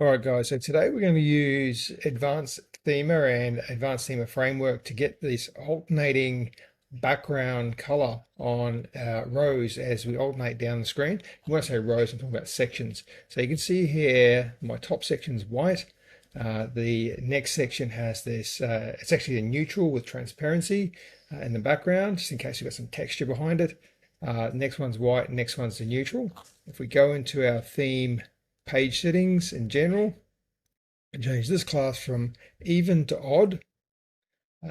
All right, guys, so today we're going to use Advanced Themer and Advanced Themer Framework to get this alternating background color on rows as we alternate down the screen. When I say rows, I'm talking about sections. So you can see here, my top section is white. The next section has this, it's actually a neutral with transparency in the background, just in case you've got some texture behind it. Next one's white, next one's the neutral. If we go into our theme page settings in general and change this class from even to odd,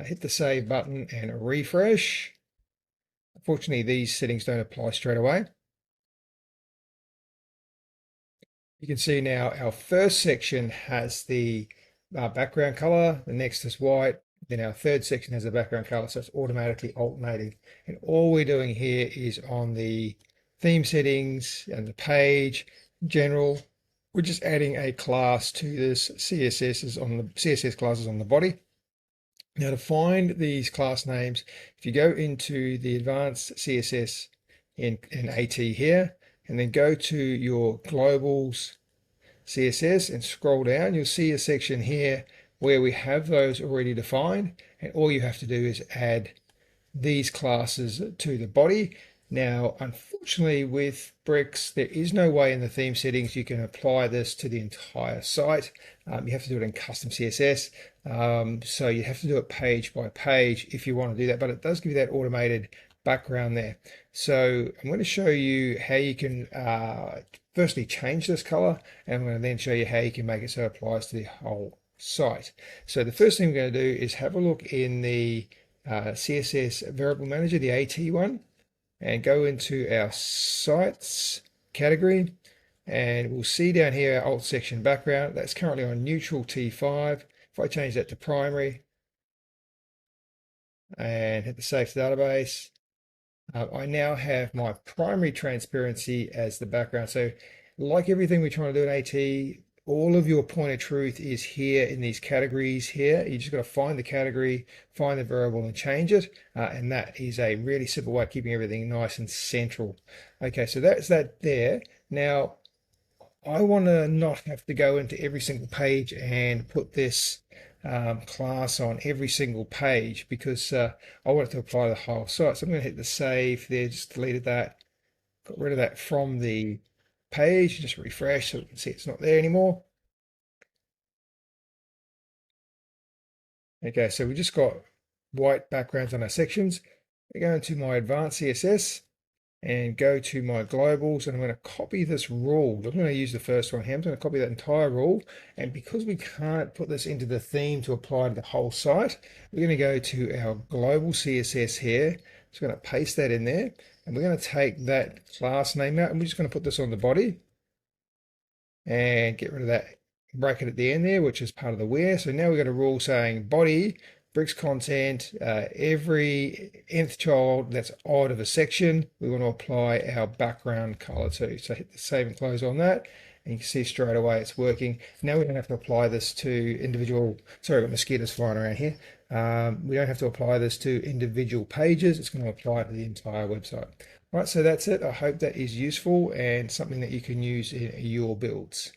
hit the save button and refresh. Unfortunately, these settings don't apply straight away. You can see now our first section has the background color, the next is white, then our third section has a background color, so it's automatically alternating. And all we're doing here is on the theme settings and the page, general, we're just adding a class to this CSS classes on the body. Now to find these class names, if you go into the advanced CSS in AT here, and then go to your globals CSS and scroll down, you'll see a section here where we have those already defined, and all you have to do is add these classes to the body. Now, unfortunately, with bricks, there is no way in the theme settings you can apply this to the entire site. You have to do it in custom CSS. So you have to do it page by page if you want to do that, but it does give you that automated background there. So I'm going to show you how you can firstly change this color, and I'm going to then show you how you can make it so it applies to the whole site. So the first thing we're going to do is have a look in the CSS variable manager, the AT one, and go into our sites category, and we'll see down here our alt section background. That's currently on neutral T5. If I change that to primary and hit the save to database, I now have my primary transparency as the background. So like everything we're trying to do in AT, all of your point of truth is here in these categories here. You just got to find the category, find the variable and change it. And that is a really simple way of keeping everything nice and central. Okay, so that's that there. Now, I want to not have to go into every single page and put this class on every single page because I want it to apply to the whole site. So I'm going to hit the save there, just deleted that, got rid of that from the page, just refresh so we can see it's not there anymore. Okay, so we just got white backgrounds on our sections. I go into my advanced CSS and go to my globals, and I'm going to copy this rule. I'm going to use the first one here. I'm going to copy that entire rule, and because we can't put this into the theme to apply to the whole site, we're going to go to our global CSS here. So we're going to paste that in there, and we're going to take that class name out, and we're just going to put this on the body and get rid of that bracket at the end there, which is part of the where. So now we've got a rule saying body bricks content, every nth child that's odd of a section, we want to apply our background color to. So hit the save and close on that, and you can see straight away it's working. Now we don't have to apply this to individual, sorry, I've got mosquitoes flying around here. We don't have to apply this to individual pages. It's going to apply to the entire website. All right, so that's it. I hope that is useful and something that you can use in your builds.